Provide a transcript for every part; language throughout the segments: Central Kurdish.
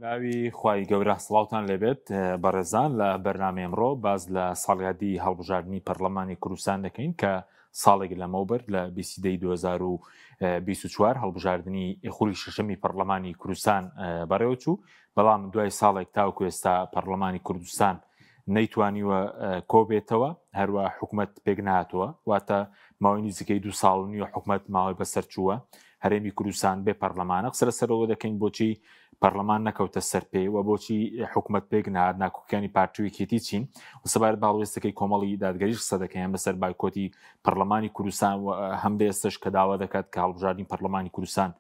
ناوی خوای گەورە سڵاوتان لێبێت بەڕێزان لە بەرنامە ئەمڕۆ باز لە ساڵیادی هەڵبژاردننی پەرلەمانی کوردستان دەکەین کە ساڵێک لەمەوبەر لە 22 2024 هەڵبژاردننی خولی شەشەمی پەرلەمانی کوردستان بەڕێوەچوو بەڵام دوای ساڵێک تاوکو ئێستا پەرلەمانی کوردستان نەیتوانیوە کۆبێتەوە هەروە حکوومەت پێک نهاتووە واتە ماوەی نزیکەی 2 ساڵ و نیوە حکوومەت ماوەی بەسەر چووە هەرێمی کوردستان بێ پەرلەمانە قسە لەسەرەوە دەکەین بۆچی پەرلەمان نەکەوتە سەرپێی و بۆچی حکوومەت پێک نهات ناکۆکیانی پارتوویەکێتی چین و سەبارەت باڵێستەکەی کۆمەڵی دادگەریش قسە دەکەین بەسەر بایکۆتی پەرلەمانی کوردستان و هەم بێستش کە داوا دەکات کە هەڵبژاردننی پەرلەمانی کوردستان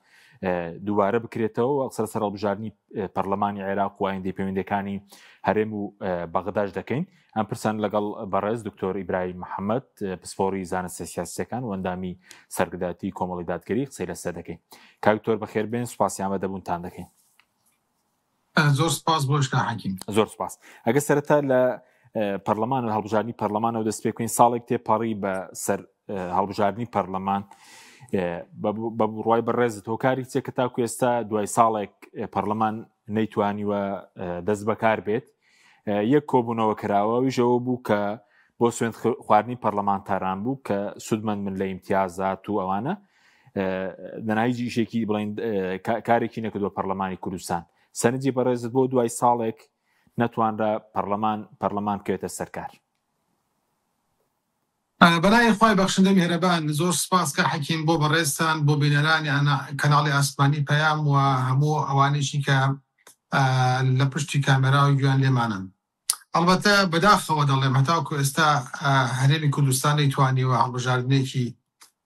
دووبارە بکرێتەوە و قسە لەسەر هەڵبژاردننی پەرلەمانی عێراق و ئایندەی پەیوەندیەکانی هەرێم و بەغداش دەکەین ئەم پرسان لەگەڵ بەڕێز دکتۆر ئیبراهیم محەممەد پسپۆری زانستە سیاسیەکان و ئەندامی سەرگرداتی کۆمەڵی دادگەری قسەی لەسەر دەکەین کاکتۆر بەخێربێن سوپاسیان بە دەبوونتان دەکەین زۆر سپاس بۆشکە حەکیم زۆر سپاس ئەگە سەرەتا لە پەرلەمان و هەڵبژاردننی پەرلەمانەوە دەست پێ بکەین ساڵێک تێپەڕی بە سەر هەڵبژاردننی پەرلەمان بە ڕوای بەڕێزت هۆکاری چێ کە تاکو ئێستا دوای ساڵێک پەرلەمان نەیتوانیوە دەست بەکار بێت یەک کۆبوونەوە کراوە ویژەوە بوو کە بۆ سوێند خواردنی پەرلەمانتاران بوو کە سودمەند من لە ئیمتیازات و ئەوانە دەناوی ئیشێکی بڵین کارێکی نەکردووە پەرلەمانی کوردستان سەرنجی بەڕێزت بۆ دوای ساڵێک نەتوانرا پەرلەمان بکەوێتە سەرکار بەلای خۆی بەخشندە میهرەبان زۆر سپاس کە حەکیم بۆ بەڕێزتان بۆ بینەرانی کەناڵی ئاسمانی پەیام و هەموو ئەوانێکی کە لە پشتی کامێرا و گویان لێمانن ئەڵبەتە بەداخەوە دەڵێم هەتاوکو ئێستا هەرێمی کوردستان نەیتوانیوە هەڵبژاردنێکی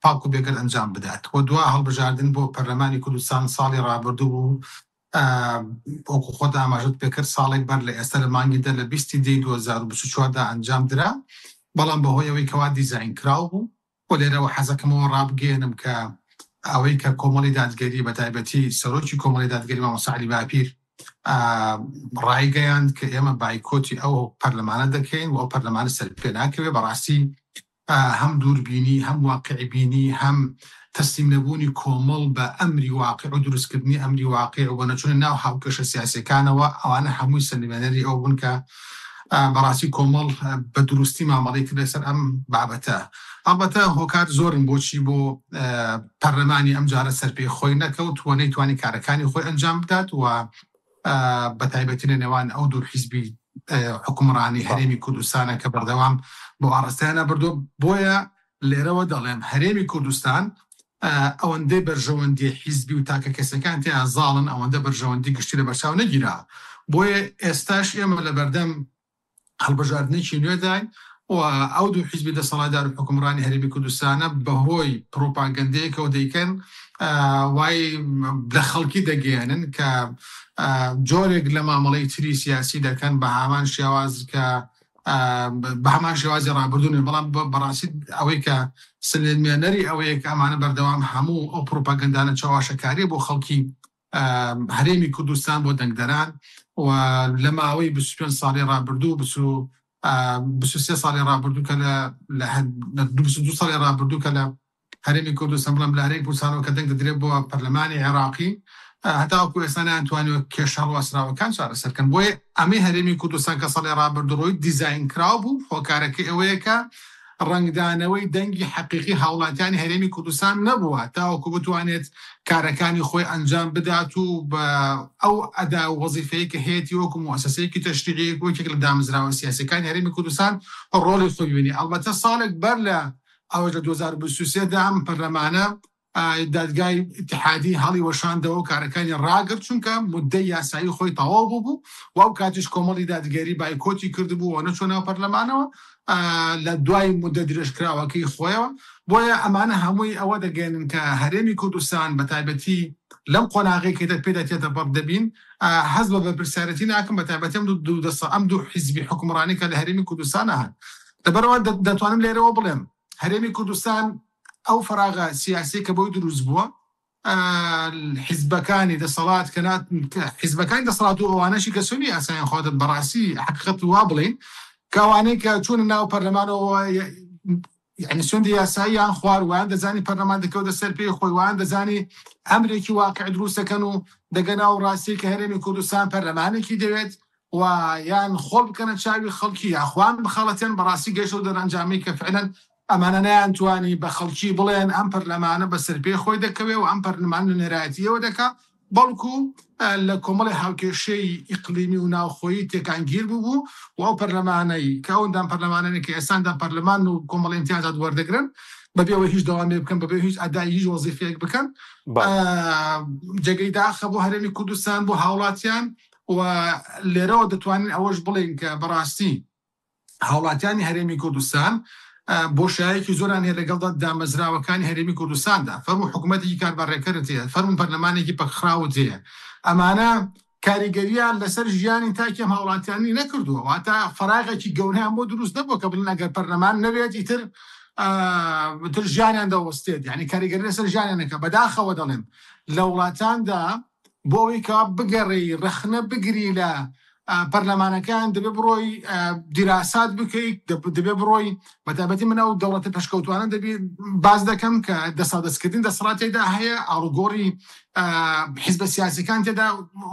پاک و بێگەر ئەنجام بدات و دوا هەڵبژاردن بۆ پەرلەمانی کوردستان ساڵی ڕابردوو بوو وەکو خۆت ئاماژەت پێکرد ساڵێک بەر لە ئێستا لە مانگیدا لە 20 2024 ئەنجام درا بەڵام بەهۆی ئەوەی کەوا دیزاین کراو بوو و لێرەوە حەزەکەمەوە ڕابگەێنم کە ئەوەی کە کۆمەڵی دادگەری بە تایبەتی سەرۆکی کۆمەڵی دادگەری مامۆستا عەلی باپیر ڕایگەیاند کە ئێمە بایکۆتی ئەو پەرلەمانە دەکەین و ئەو پەرلەمانە سەرپێ ناکەوێت بەڕاستی هەم دووربینی هەم واقعبینی هەم تەسلیم نەبوونی کۆمەڵ بە ئەمری واقع و دروستکردنی ئەمری واقع و بەنەچوونە ناو هاوکێشە سیاسیەکانەوە ئەوانە هەمووی سەرلێنەری ئەو بوون کە بەڕاستی کۆمەڵ بە دروستی مامەڵی کرد لەسەر ئەم بابەتە ئەڵبەتە هۆکار زۆرم بۆچی بۆ پەرلەمانی ئەم جارە سەرپێی خۆی نەکەوت و نەیتوانی کارەکانی خۆی ئەنجام بدات و بە تایبەتی لە نێوان ئەو دوو حیزبی حکومڕانی هەرێمی کوردستانە کە بەردەوام بۆ ئاڕاستیانە بردو بۆیە لێرەوە دەڵێم هەرێمی کوردستان ئەوەندەی بەرژەوەندی حیزبی و تاکە کەسەکان تیان زاڵن ئەوەندە بەرژەوەندی گشتی لە بەرچاو نەگیرا بۆیە ئێستاش ئێمە لە بەردەم هەڵبژاردنێکی نوێداین و ئەو دوو حیزبی دەسەڵاتدار و حکومڕانی هەرێمی کوردستانە بەهۆی پرۆپاگەندەیەکەوە دەیکەن وای لە خەڵکی دەگەێنن کە جۆرێک لە مامەڵەی تری سیاسی دەکەن بە هامان شێواز کە بە هەمان شێوازی ڕابردوون بەڵام بەڕاستی ئەوەی کە سلێنمێنەری ئەوەیە کە ئەمانە بەردەوام هەموو ئەو پرۆپاگەندانە چاواشەکاری بۆ خەڵکی هەرێمی کوردستان بۆ دەنگدەران و لە ماوەی 25 ساڵی ڕابردوو 23 ساڵی ڕابردوو کە لە 22 ساڵی ڕابردوو کە لە هەرێمی کوردستان بڵام لە هەرێمی کوردستانەوە کە دەنگ دەدرێت بۆ پەرلەمانی عێراقی هەتاوەکو ئێستا نەیانتوانیوە کێشە هەڵواسراوەکان چارەسەرکەن بۆیە ئەمەی هەرێمی کوردستان کە ساڵی ڕابردوڕۆی دیزاین کراو بوو هۆکارەکەی ئەوەیە کە ڕنگدانەوەی دەنگی حەقیقی هاوڵاتیانی هەرێمی کوردستان نەبووە تاوەکو بتوانێت کارەکانی خۆی ئەنجام بدات و بە ئەو ئەدا و وەزیفەیە کە هەیەی وەکو موسسەیەکی تەشریعی وەکێک لە دامەزراوە سیاسیەکانی هەرێمی کوردستان ڕۆڵی خۆی بینی ئەلبەتە ساڵێک بەر لە ئەوە لە 2023 دا ئەم پەرلەمانە دادگای اتحادی هەڵی وەشاندەوە و کارەکانی ڕاگرت چونکە مودەی یاسایی خۆی تەواو بوو و ئەو کاتیش کۆمەڵی دادگەری بایکۆتی کردبوو و نەچۆ ناو پەرلەمانەوە لە دوای مودە درێژکراوەکەی خۆیەوە بۆیە ئەمانە هەمووی ئەوە دەگەێنن کە هەرێمی کوردستان بە تایبەتی لەم قۆناغێکێتە پێدەچێتە بەردەبین حەز بە بەرپرسیارەتی ناکەم بە تایبەتی ئەم دوو حیزبی حکومڕانی کە لە هەرێمی کوردستانە هەن لەبەرەوە دەتوانم لێرەوە بڵێم هەرێمی کوردستان ئەو فراغە سیاسی کە بۆی دروست بووە حیزبەکانی دەسەڵات حیزبەکانی دەسەڵات و ئەوانەشی کە سنی ئاسایان خۆتت بەڕاستی حقیقەت وا بڵین کەوانەی کە چوونە ناو پەرلەمانەوە یعنی سوێندی یاساییان خوار ویان دەزانی پەرلەمان دەکەوتە سەر پێی خۆی ویان دەزانی ئەمرێکی واقع دروستەکەن و دەگەنا و ڕاستی کە هەرێمی کوردستان پەرلەمانێکی دەوێت و یان خۆڵ بکەنە چاوی خەڵکی یاخوان بخەڵەتێن بەڕاستی گەشت و دەرەنجامی کە فعلەن ئەمانە نەیانتوانی بە خەڵکی بڵێن ئەم پەرلەمانە بەسەر پێی خۆی دەکەوێ و ئەم پەرلەمان نێرایەتیەوە دەکا بەڵکو لە کۆمەڵی هاوکێشەی ئیقلیمی و ناوخۆیی تێکانگیر بوو و ئەو پەرلەمانەی کە ئەوەندان پەرلەمانەی کە ئێستادا پەرلەمان و کۆمەڵی ئیمتیازات وەردەگرن بەبێەوە هیچ دەوامی بکەن بەبێ هیچ ئەدای هیچ وەزیفەیەک بکەن جێگەی داخە بۆ هەرێمی کوردستان بۆ هاوڵاتیان و لێرەوە دەتوانین ئەوەش بڵێن کە بەڕاستی هاوڵاتیانی هەرێمی کوردستان بۆشایەکی زۆران هەیە لەگەڵ دامەزراوەکانی هەرێمی کوردستاندا فەرموو حکوومەتێکی کاربارڕێکەرت هەیە فەرموو پەرلەمانێکی پەخراوت هەیە ئەمانە کاریگەریان لەسەر ژیانی تاکی ئەم هاوڵاتیانی نەکردووە واتە فەراغێکی گەورەیان بۆ دروست نەبووە کە بڵێن ئەگەر پەرلەمان نەبێت ئیتر ژیانیان دەوەستێت یعنی کاریگەری لەسەر ژیانیانەکە بەداخەوە دەڵێم لە وڵاتاندا بۆەوەی کە بگەڕی رەخنە بگری لە پەرلەمانەکان دەبێ بڕۆی دیراسات بکەیت دەبێ بڕۆی بەتابەتی منە و دەوڵەتە پێشکەوتوانە دەبێت باز دەکەم کە دەسەڵدەستکردن دەسەڵاتێکدا هەیە ئاڵوگۆڕی حیزبە سیاسیەکان تێدا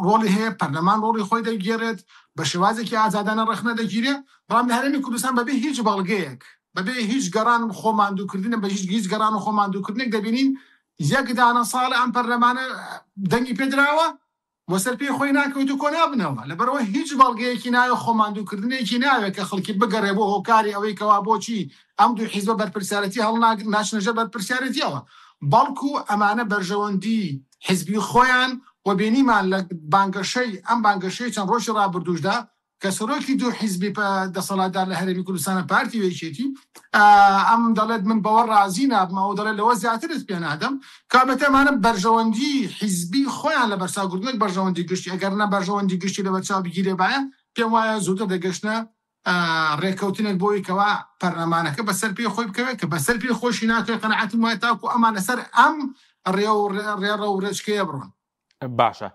ڕۆڵی هەیە پەرلەمان ڕۆڵی خۆی دەگێڕێت بە شێوازێکی ئازادانە رەخنە دەگیرێ بەڵام لە هەرێمی کوردستان بەبێ هیچ بەڵگەیەک بەبێ هیچ گەڕان و خۆماندووکردنە بە هیچ گەڕان و خۆماندووکردنێک دەبینین یەک دانە ساڵە ئەم پەرلەمانە دەنگی پێدراوە وەسەر پێی خۆی ناکەوت و کۆنابنەوە لەبەرەوە هیچ بەڵگەیەکی ناوە خۆماندووکردنێکی ناوێت کە خەڵکی بگەڕێ بۆ هۆکاری ئەوەی کەوا بۆچی ئەم دوو حیزبە بەرپرسیارەتی هەڵ ناچنەژە بەرپرسیارەتیەوە بەڵکو ئەمانە بەرژەوەندی حیزبی خۆیان و بینیمان لە بانگەشەی ئەم بانگەشەی چەند ڕۆژی ڕابردووشدا کە سەرۆکی دوو حیزبی دەسەڵاتدار لە هەرێمی کوردستانە پارتی وێچێتی ئەم دەڵێت من بەوە ڕازی نابمەوە دەڵێت لەوە زیاترت پێ نادەم کابەتەمانە بەرژەوەندی حیزبی خۆیان لە بەرچاوگرتنێک بەرژەوەندی گشتی ئەگەر نە بەرژەوەندی گشتی لە بەرچاو بگیرێ باە پێم وایە زووتر دەگەشتە ڕێکەوتنێک بۆی کەوا پەرلەمانەکە بەسەر پێی خۆی بکەوێت کە بەسەر پێی خۆشی ناکەوێت قەنەعەتم وایە تاکو ئەمانە سەر ئەم ڕێڕە و ڕێچکەیە بڕۆن باشە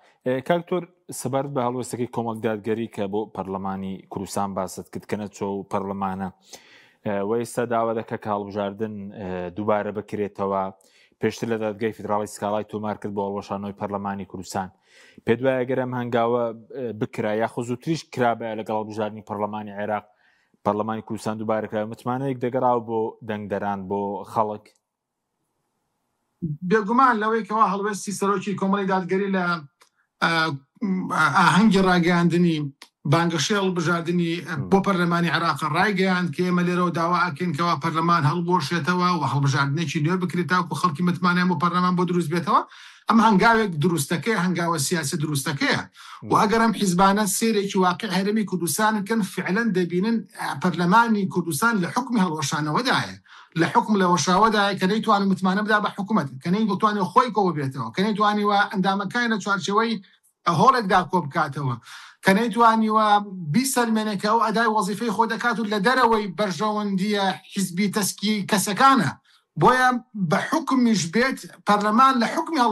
کاکتۆر سەبارەت بە هەڵوەستەکەی کۆمەڵدادگەری کە بۆ پەرلەمانی کوردستان باست کردکەنە چۆ و پەرلەمانە و ئێستا داوا دەکە کە هەڵبژاردن دووبارە بکرێتەوە پێشتر لە دادگای فیدراڵی سکاڵای تۆمار کرد بۆ هەڵوەشانەوەی پەرلەمانی کوردستان پێ دوایە گەر ئەم هەنگاوە بکرا یاخۆ زووتریش کرابە لەگەڵ هەڵبژاردننی پەرلەمانی عێراق پەرلەمانی کوردستان دووبارەکرا متمانەیەک دەگەڕاو بۆ دەنگدەران بۆ خەڵک بێگومان لەوەی کەوا هەڵوێستی سەرۆکی کۆمەڵی دادگەری لە ئاهەنگی ڕاگەاندنی بانگەشەی هەڵبژاردننی بۆ پەرلەمانی عێراق ڕایگەیاند کە ئێمە لێرەوە داوا ئەکەین کەوا پەرلەمان هەڵبۆشێتەوە و هەڵبژاردنێکی نوێ بکرێت تاکو خەڵکی متمانیان بۆ پەرلەمان بۆ دروست بێتەوە ئەم هەنگاوێک دروستەکەی هەنگاوە سیاسی دروستەکەیە و ئەگەر ئەم حیزبانە سێرێکی واقع هەرێمی کوردستانکەن فعلەن دەبینن پەرلەمانی کوردستان لە حکمی هەڵوەشانەوەدایە لە حکم لە وەشاوەدایە کە نەیتوانێت متمانە بدا بە حکوومەت کە نەیتوانێت خۆی کۆ بێتەوە کە نەیتوانیوە ئەندامەکانی لە چوارچەوەی هۆڵێکدا کۆ بکاتەوە کە نەیتوانیوە بیسەلمێنێکە و ئەدای وەزیفەی خۆ دەکات و لە دەرەوەی بەرژەوەندیە حیزبی تەسکی کەسەکانە بۆیە بە حکمیش بێت پەرلەمان لە حکمی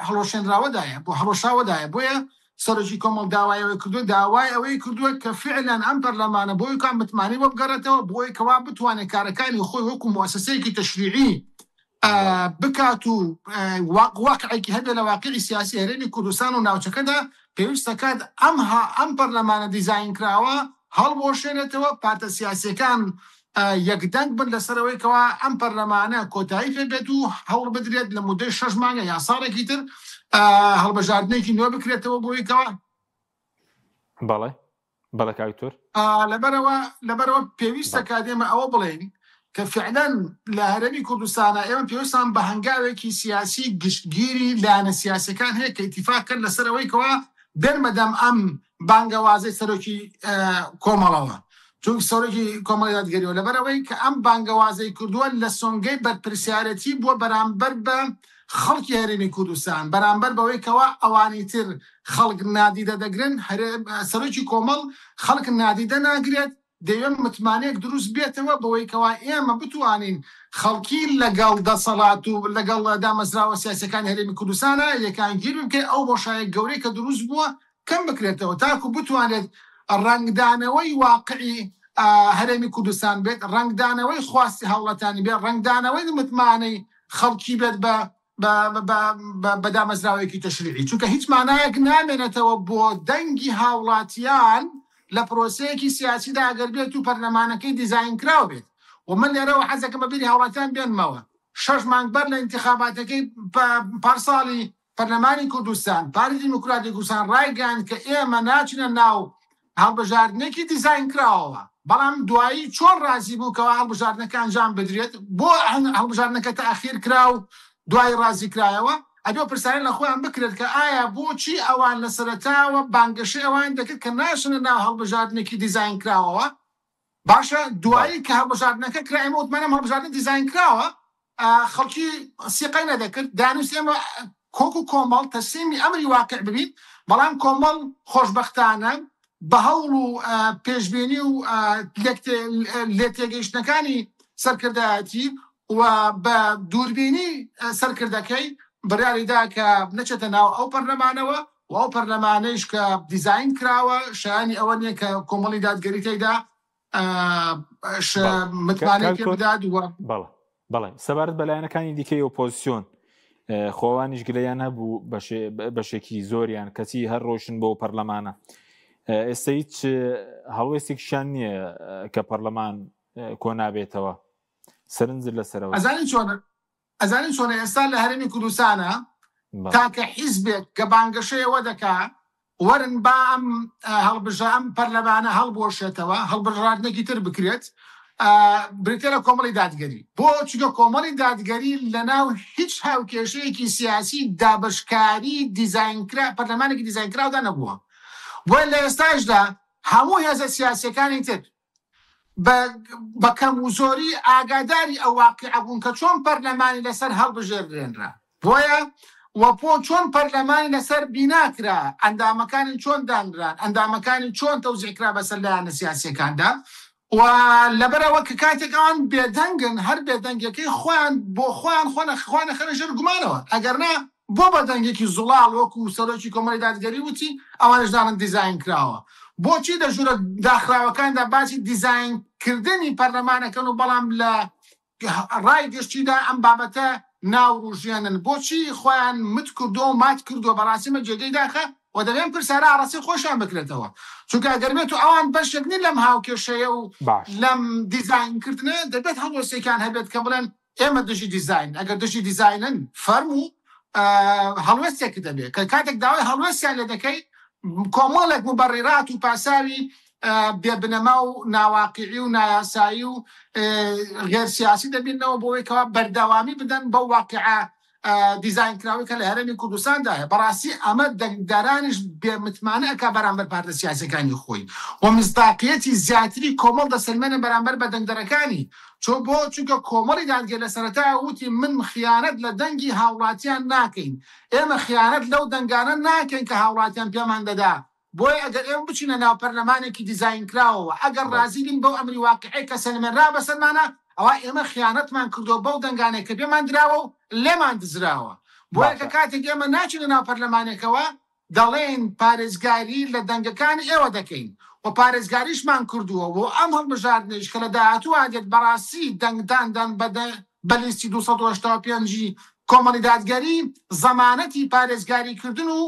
هەڵۆشێنراوەدایە بۆ هەڵۆشاوەدایە بۆیە سەرۆکی کۆمەڵ داوایەوەی کردو داوای ئەوەی کردووە کە فعلەن ئەم پەرلەمانە بۆی کام متمانی بۆ بگەڕێتەوە بۆی کەوا بتوانێت کارەکانی خۆی وەکو مؤسسەیەکی تەشریعی بکات و واقعێکی هەبێ لە واقعی سیاسی هەرێمی کوردستان و ناوچەکەدا پێویستە کات ئەم پەرلەمانە دیزاین کراوە هەڵبۆشێنێتەوە پارتە سیاسیەکان یەکدەنگ بن لەسەرەوەی کەوا ئەم پەرلەمانە کۆتایی پێ بێت و هەوڵ بدرێت لە مودەی 6 مانگە یا ساڵێکی تر هەڵبژاردنێکی نوێ بکرێتەوە بۆی کەوا بەڵێ کاکتۆر لەبەرەوە پێویستە کاتێمە ئەوە بڵێن کە فعلەن لە هەرێمی کوردستانە ئێمە پێویستان بە هەنگاوێکی سیاسی گشتگیری لایەنە سیاسیەکان هەیە کە ئیتیفاق کرد لەسەرەوەی کەوا بێنمەدەم ئەم بانگەوازەی سەرۆکی کۆمەڵەوە چون سەرۆکی کۆمەڵی دادگەریەوە لەبەرەوەی کە ئەم بانگەوازەی کردووە لە سۆنگەی بەرپرسیارەتی بووە بەرامبەر بە خەڵکی هەرێمی کوردستان بەرامبەر بەوەی کەوا ئەوانی تر خەڵک نادیدە دەگرن سەرۆکی کۆمەڵ خەڵک نادیدە ناگرێت دەیەم متمانەیەک دروست بێتەوە بەوەی کەوا ئێمە بتوانین خەڵکی لەگەڵ دەسەڵات و لەگەڵ دامەزراوە سیاسەکانی هەرێمی کوردستانە یەکانگیر بکەین ئەو بۆشایە گەورەی کە دروست بووە کەم بکرێتەوە تاکو بتوانێت ڕنگدانەوەی واقعی هەرێمی کوردستان بێت، ڕنگدانەوەی خواستی هەوڵەتانی بێت، ڕنگدانەوەی متمانەی خەڵکی بێت بە دامەزراوەیەکی تەشریعی، چونکە هیچ مانایەک نامێنێتەوە بۆ دەنگی هاوڵاتیان لە پرۆسەیەکی سیاسیدا ئەگەر بێت و پەرلەمانەکەی دیزاین کراو بێت. و من لێرەوە حەزەکەم بەبیری هاوڵاتیان بێنمەوە 6 مانگ بەر لە انتخاباتەکەی پارساڵی پەرلەمانی کوردستان پارتی دیموکراتی کوردستان ڕایگەیاند کە ئێمە ناچینە ناو هەڵبژاردنێکی دیزاین کراوەوە، بەڵام دوایی چۆن ڕازی بوو کەەوە هەڵبژاردنەکە ئەنجام بدرێت، بۆ هەڵبژاردنەکە تاخیر کرا و دوای ڕازی کرایەوە. ئەبێ پرسیارە لە خۆیان بکرێت کە ئایا بۆچی ئەوان لە سەرەتاوە بانگەشەی ئەوان دەکرد کە ناشنە ناو هەڵبژاردنێکی دیزاین کراوەوە، باشە دوایی کە هەڵبژاردنەکە کرا ئێمە وتمانە هەڵبژاردن دیزاین کراوە، خەڵکی سیقەی نەدەکرد، دانووس ئێمە کۆک و کۆمەڵ تەسلیمی ئەمری واقع ببین، بەڵام کۆمەڵ خۆشبەختانە بە هەوڵ و پێشبینی و لێ تێگەیشتنەکانی سەرکردایەتی و بە دووربینی سەرکردەکەی بڕیاریدا کە نەچێتە ناو ئەو پەرلەمانەوە و ئەو پەرلەمانەیش کە دیزاین کراوە شایانی ئەوە نییە کە کۆمەڵی دادگەری تێیدا متمانەی پێ بدات. بەڵێ سەبارەت بەلایەنەکانی دیکەی ئۆپۆزیسیۆن خۆوانیش گلەیان هەبوو بەشێکی زۆریان کەسی هەر ڕۆشن بۆ پەرلەمانە. ئێستا هیچ هەڵوێستێکیشان نییە کە پەرلەمان کۆنابێتەوە سەرنجر لەسەرەوە. ئەزانین چۆنە ئێستا لە هەرێمی کوردستانە تاکە حیزبێک کە بانگەشەیەوە دەکا وەرن با ئەم پەرلەمانە هەڵبۆشێتەوە، هەڵبژاردنێکی تر بکرێت، بریتە لە کۆمەڵی دادگەری. بۆ چونکە کۆمەڵی دادگەری لەناو هیچ هاوکێشەیەکی سیاسی دابشکاری دیزاینکرا پەرلەمانێکی دیزاینکراودا نەبووە. بۆیە لە ئێستاشدا هەموو هێزە سیاسیەکانی تر بە کەم و زۆری ئاگاداری ئەو واقعە بوون کە چۆن پەرلەمانی لەسەر هەڵبژێردرێنرا، بۆیە وەپۆ چۆن پەرلەمانی لەسەر بیناکرا، ئەندامەکانی چۆن دانران، ئەندامەکانی چۆن تەوزیعکرا بەسەر لایەنە سیاسیەکاندا، و لەبەرەوە کە کاتێک ئەوان بێدەنگن هەر بێدەنگەکەی خۆیان بۆ خۆیان خۆیان خەنە ژێر گومانەوە، ئەگەرنا بۆ بەدەنگێکی زوڵاڵ وەکو سەرۆکی کۆمەڵی دادگەری وتی ئەوانش داڵن دیزاین کراوە. بۆچی دەژورە داخراوەکاندا باسی دیزاینکردنی پەرلەمانەکەن و بەڵام لە ڕای گەشتیدا ئەم بابەتە ناوڕژێنن، بۆچی خۆیان مت کردو و مات کردووە بەڕاستیمە جێگەی داخە و دەبێن پرسیارە ئاڕاستی خۆشیان بکرێتەوە، چونکە ئەگەر بێت و ئەوان بەشێک نین لەم هاوکێشەیە و لەم دیزاینکردنە دەبێت هەڵوەستێکیان هەبێت کە بڵێن ئێمە دژی دیزاین، ئەگەر دژی دیزاینن فەرموو هەڵوەستێک دەبێت کە کاتێک داوای هەڵوەستیان لێ دەکەی کۆمەڵێک مبەڕیرات و پاساوی بێبنەما و ناواقعی و نایاسایی و غێر سیاسی دەبینەوە بۆەوەی کەوا بەردەوامی بدەن بەو واقعە دیزاین کراوی کە لە هەرێمی کوردستاندایە. بەڕاستی ئەمە دەنگدارانیش بێمتمانە ئەکا بەرامبەر پارتە سیاسیەکانی خۆی و مصداقیەتی زیاتری کۆمەڵ دەسەلمێنە بەرامبەر بە دەنگدەرەکانی، چونکە کۆمەڵی دادگەر لە سەرەتا وتی من خیانەت لە دەنگی هاوڵاتیان ناکەین، ئێمە خیانەت لەو دەنگانە ناکەین کە هاوڵاتیان پێمان دەدا، بۆیە ئەگەر ئێمە بچینە ناو پەرلەمانێکی دیزاین کراوەوە ئەگەر ڕازی بین بەو ئەمری واقعی کە سەلمێنرا بەسەرمانە ئەوە ئێمە خیانەتمان کردو بەو دەنگانێک کە پێمان دراوە و لێمان دزراوە، بۆیە کە کاتێک ئێمە ناچینە ناو پەرلەمانێکەوە دەڵێن پارێزگاری لە دەنگەکانی ئێوە دەکەین و پارێزگاریشمان کردووە بۆ ئەم هەڵبژاردنش کە لە داهاتوو ئاگێت بەڕاستی دەنگداندان بە لیستی 285 کۆمەڵی دادگەری زەمانەتی پارێزگاریکردن و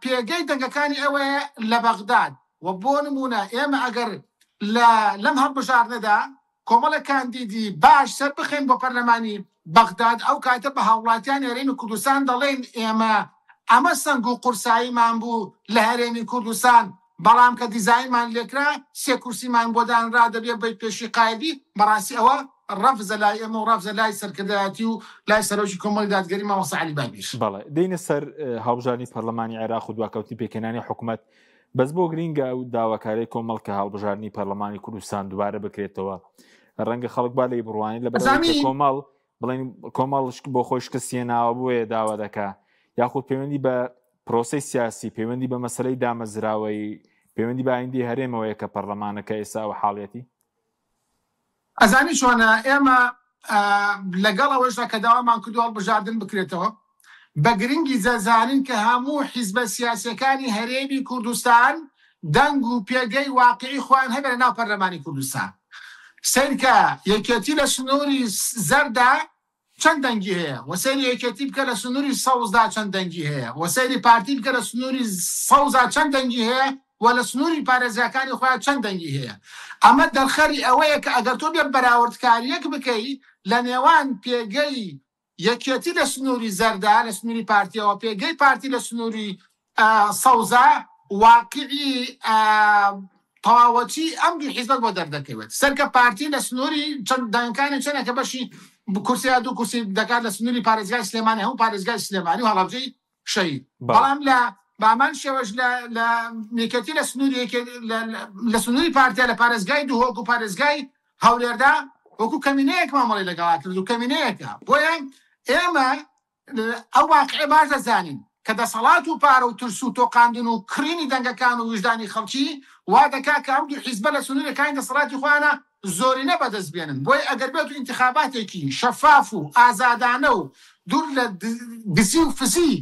پێگەی دەنگەکانی ئەوەیە لە بەغداد. و بۆ نمونە ئێمە ئەگەر لەم هەڵبژاردنەدا کۆمەڵەکان دیدی باش سەر بخێن بۆ پەرلەمانی بەغداد، ئەو کاتە بە هاوڵاتیان هەرێمی کوردستان دەڵێن ئێمە ئەمە سەنگ و قورساییمان بوو لە هەرێمی کوردستان، بەڵام کە دیزاینمان لێکرا 3 کورسیمان بۆ دانرا دەبێت بە پێشی قایدی. بەڕاستی ئەوە ڕەفزە لای ئێمە و ڕەفزە لای سەرکردایەتی و لای سەرۆکی کۆمەڵی دادگەری مامۆستا عەلی بابیش. بەڵێ دێنە سەر هەڵبژاردنی پەرلەمانی عێراق و دواکەوتی پێکەنانی حکوومەت، بەس بۆ گرینگە ئەو داواکارەی کۆمەڵ کە هەڵبژاردنی پەرلەمانی کوردستان دووبارە بکرێتەوە، ڕەنگە خەڵک با لێی بڕوانی لە کۆمەڵ بڵێن کۆمەڵ بۆ خۆی شکستێناوە بۆیە داوا دەکا، یاخود پەیوەندی بە پرۆسەی سیاسی، پەیوەندی بە مەسەلەی دامەزراوەی، پەیوەندی بە ئایندی هەرێمەوەیە کە پەرلەمانەکە ئێستا و حاڵەتی ئەزانی چۆنە ئێمە لەگەڵ ئەوەشدا کە داوامان کردو هەڵبژاردن بکرێتەوە بە گرنگی زەزانین کە هەموو حیزبە سیاسیەکانی هەرێمی کوردستان دەنگ و پێگەی واقعی خۆیان هەبێت لە ناو پەرلەمانی کوردستان. سەرکە یەکێتی لە سنووری زەردا چەند دەنگی هەیە، وەسەری یەکێتی بکە لە سنووری سەوزدا چەند دەنگی هەیە، وەسەری پارتی بکە لە سنووری سەوزا چەند دەنگی هەیە، و لە سنووری پارێزیەکانی خۆیان چەند دەنگی هەیە. ئەمە دەرخەری ئەوەیە کە ئەگەر تۆ بێ بەراوردکاریەک بکەی لە نێوان پێگەی یەکێتی لە سنووری زەردا لە سنووری پارتیەوە پێگەی پارتی لە سنووری سەوزا، واقعی تەواوەتی ئەم دوو حیزبەت بۆ دەردەکەوێت. سەرکە پارتی لە سنووری چەند دەنگەکانی چەندە کە بەشی کورسی دوو کورسی دەکات لە سنووری پارێزگای سلێمانی، هەموو پارێزگای سلێمانی و هەڵەبجەی شەید. بەڵام بامان شێوەش لە یەکێتی لە سنووری پارتیا لە پارێزگای دووهۆک و پارێزگای هەولێردا وەکو کەمینەیەک مامەڵی لەگەڵا کرد و کەمینەیەکە. بۆیە ئێمە ئەو واقعێ باش دەزانین کە دەسەڵات و پارە و ترس و تۆقاندن و کرینی دەنگەکان و وجدانی خەڵکی وا دەکات کە ئەم دوو حیزبە لە سنوورەکانی دەسەڵاتی خۆیانە زۆرینە بەدەستبێنن. بۆی ئەگەر بێت و ئینتیخاباتێکی شەفاف و ئازادانە و دوور لە دزی و فزی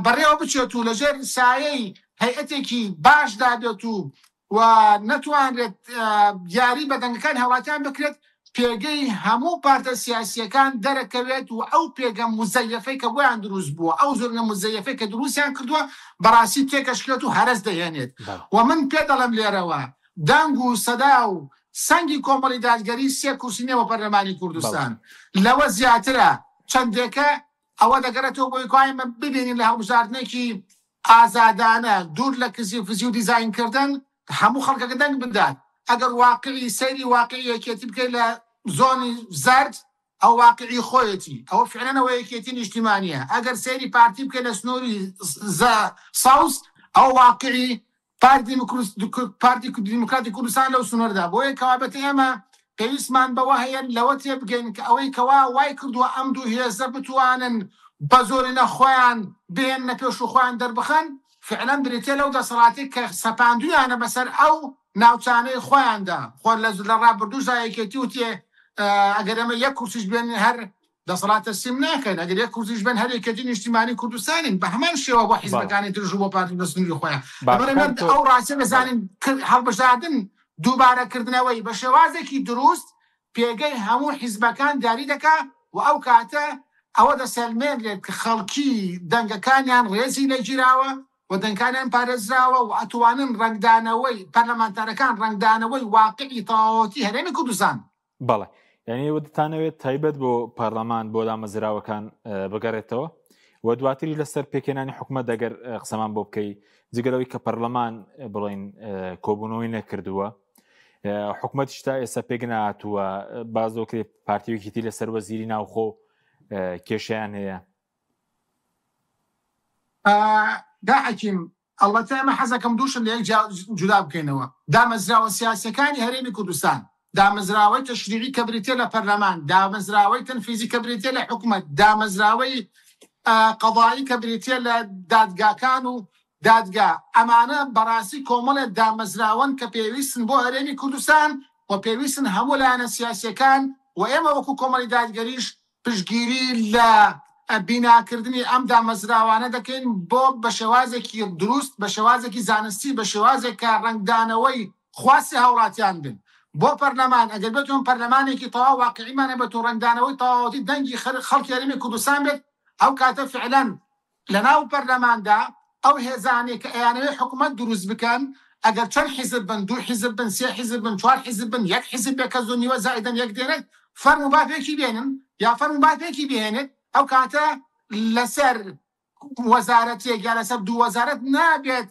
بەڕێوە بچێت و لەژێر سایەی هەیئەتێکی باشدا بێت و نەتوانرێت یاری بە دەنگەکان هەوڵاتیان بکرێت، پێگەی هەموو پارتە سیاسیەکان دەرەکەوێت و ئەو پێگە مزەیەفەی کە بۆیان دروست بووە، ئەو زۆرنە مزەیەفەی کە دروستیان کردووە بەڕاستی تێکەشکێت و هەرس دەهێنێت. و من پێ دەڵێم لێرەوە دەنگ و سەدا و سەنگی کۆمەڵی دادگەری 3 کورسی نێوە پەرلەمانی کوردستان لەوە زیاترە چەندێکە ئەوە دەگەرێتەوە بۆی کوایمە ببینین لە هەڵبژاردنێکی ئازادانە دوور لە کزی و فزی و دیزاینکردن هەموو خەڵکەکە دەنگ بدات. ئەگەر واقعی سەیری واقعی یەکێتی بکەیت لە زۆنی زەرد ئەو واقعی خۆیەتی، ئەوە فعلەنەوە یەکێتی نیشتیمانیە. ئەگەر سەیری پارتی بکەیت لە سنووری ساوس ئەو واقعی پارتی دیموکراتی کوردستان لەو سنووردا. بۆیە کەوابەتی ئێمە پێویستمان بەوە هەیە لەوە تێبگەین کە ئەوەی کەوا وای کردووە ئەم دوو هێزە بتوانن بە زۆرینە خۆیان بێنە پێش و خۆیان دەربخەن، فعلەن بریتێ لەو دەسەڵاتی کە سەپاندویانە بەسەر ئەو ناوچانەی خۆیاندا. خۆ لە ڕابردووشدا یەکێتی وتێ ئەگەر ئەمە یەک کورسیش بێن هەر دەسەڵات تەسلیم ناکەن، ئەگەر یەک کورسیش بێن هەر یەکێتی نیشتیمانی کوردستانین بە هەمان شێوە بۆ حیزبەکانی ترش و بۆ پارتی بە سنووری خۆیان. ئەو ڕاستە بزانین هەڵبژاردن دووبارەکردنەوەی بە شێوازێکی دروست پێگەی هەموو حیزبەکان دیاری دەکا و ئەو کاتە ئەوە دەسەلمێنرێت کە خەڵکی دەنگەکانیان ڕێزی لەگیراوە و دەنگەکانیان پارێزراوە و ئەتوانن ڕنگدانەوەی پەرلەمانتارەکان ڕنگدانەوەی واقعی تەواوەتی هەرێمی کوردستان. بەڵێ، یعنی دەتانەوێت تایبەت بۆ پەرلەمان بۆ دامەزراوەکان بگەڕێتەوە و دواتری لەسەر پێکێنانی حکومەت دەگەر قسەمان بۆ بکەی جگەلەوەی کە پەرلەمان بڵێن کۆبوونەوەی نەکردووە، حکومەتیش تا ئێستا پێگەنهاتووە بازۆکرێ پارتیوەکیتی لەسەر وەزیری ناوخۆ کێشیان هەیە. داحەکیم ئەڵبەتە ئێمە حەزەکەم دووشن لە یەک جودا بکەینەوە. دامەزراوە سیاسەکانی هەرێمی کوردستان، دامەزراوەی تەشریعی کە بریتێ لە پەرلەمان، دامەزراوەی تەنفیزی کە بریتێ لە حکومەت، دامەزراوەی قەضایی کە بریتێ لە دادگاکان و دادگا، ئەمانە بەڕاستی کۆمەڵێک دامەزراون کە پێویستن بۆ هەرێمی کوردستان و پێویستن هەموو لایەنە سیاسیەکان و ئێمە وەکو کۆمەڵی دادگەریش پشتگیری لە بیناکردنی ئەم دامەزراوانە دەکەین بۆ بە شێوازێکی دروست، بە شێوازێکی زانستی، بە شێوازێک کە ڕنگدانەوەی خواستی هاوڵاتیان بن بۆ پەرلەمان. ئەگەر بێتون پەرلەمانێکی تەواو واقعیمانە بێت و ڕنگدانەوەی تەواوەتی دەنگی خەڵکی هەرێمی کوردستان بێت، ئەو کاتە فعلەن لەناو پەرلەماندا ئەو هێزانێک کە ئەیانەوەی حکومەت دروست بکەن ئەگەر چەند حیزب بن، 2 حیزب بن، 3 حیزب بن، 4 حیزب بن، 1 حیزب بێ کە زۆنیوە زائیدەن یەک دێنێت فەرموباتێکی بێنن یا فەرموباتێکی بێنێت، ئەو کاتە لەسەر وەزارەتێک یا لەسەر دوو وەزارەت نابێت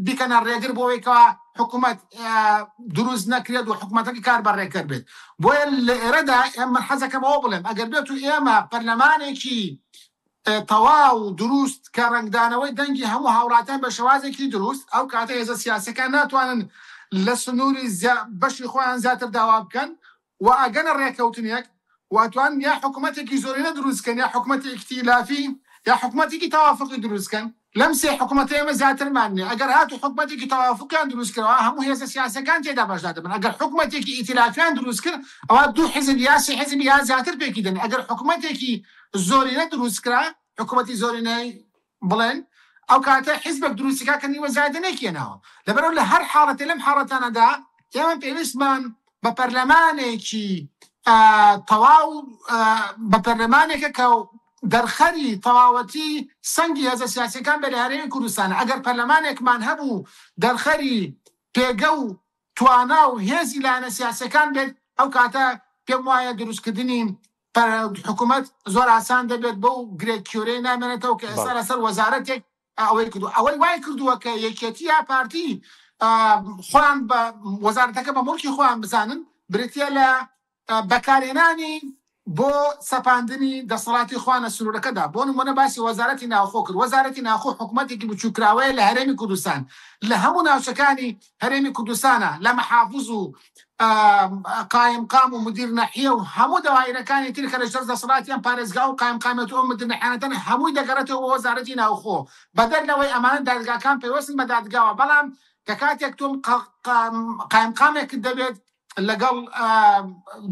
بکەنە ڕێگر بۆەوەیکەوە حکومەت دروست نەکرێت و حکومەتەکە کار بەڕێکرد بێت. بۆیە لە ئێرەدا ئێمە حەزەکەمەوە بڵێم ئەگەر بێت و ئێمە پەرلەمانێکی تەواو دروست کە ڕنگدانەوەی دەنگی هەموو هاوڵاتیان بە شێوازێکی دروست، ئەو کاتە هێزە سیاسەکان ناتوانن لە سنووری بەشی خۆیان زیاتر داوا بکەن و ئەگەنە ڕێکەوتنێک واتوان یا حکومەتێکی زۆرینە دروستکەن یا حکومەتی ئیختیلافی یا حکومەتێکی تەوافقی دروستکەن. لەم سێ حکومەتە ئێمە زیاترمان نییە. ئەگەر هاتو حکومەتێکی تەوافقیان دروستکردەوە هەموو هێزە سیاسەکان تێدا بەشدار دەبن. ئەگەر حکومەتێکی ئیتیلافیان دروست کرد ئەوە 2 حیزب یا 3 حیزب یا زیاتر پێکی دەن. ئەگەر حکومەتێکی زۆرینە دروستکرا، حکومەتی زۆرینەی بڵێن، ئەو کاتە حیزبێک دروستیکا کە نیوەزایدە نەکێنەوە لەبەرەوە لە هەر حاڵەتێ لەم حاڵەتانەدا ئێمە پێویستمان بە پەرلەمانێکی تەواو بە پەرلەمانێکە کە دەرخەری تەواوەتی سەنگی هێزە سیاسیەکان بە لە هەرێمی کوردستانە ئەگەر پەرلەمانێکمان هەبوو دەرخەری پێگە و توانا و هێزی لایەنە سیاسیەکان بێت ئەو کاتە پێم وایە دروستکردنی حکوومەت زۆر ئاسان دەبێت بەو گرێکیۆرەی نامێنێتەوە کە ئێستا لەسەر وەزارەتێک ئەوەی کردو ئەوەی وای کردووە کە یەکێتی یا پارتی خۆیان بە وەزارەتەکە بە مڵکی خۆیان بزانن بریتە لە بەکارهێنانی بۆ سەپاندنی دەسەڵاتی خوانە سنوورەکەدا بۆ نمونە باسی وەزارەتی ناوخۆ کرد وەزارەتی ناوخۆ حکوومەتێکی بچووکراوەیە لە هەرێمی کوردستان لە هەموو ناوچەکانی هەرێمی کوردستانە لە مەحافوظ و قایمقام و مدیر نەحیە و هەموو دەوایرەکانی تر کە لە ژێر دەسەڵاتیان پارێزگا و قایمقامێت و مدیر نەحیانەتەن هەمووی دەگەڕێتەوە بۆ وەزارەتی ناوخۆ بەدەر لەوەی ئەمانە دادگاکان پێوەستن بە دادگاوە بەڵام کە کاتێک تۆم قایمقامێکت دەبێت لەگەڵ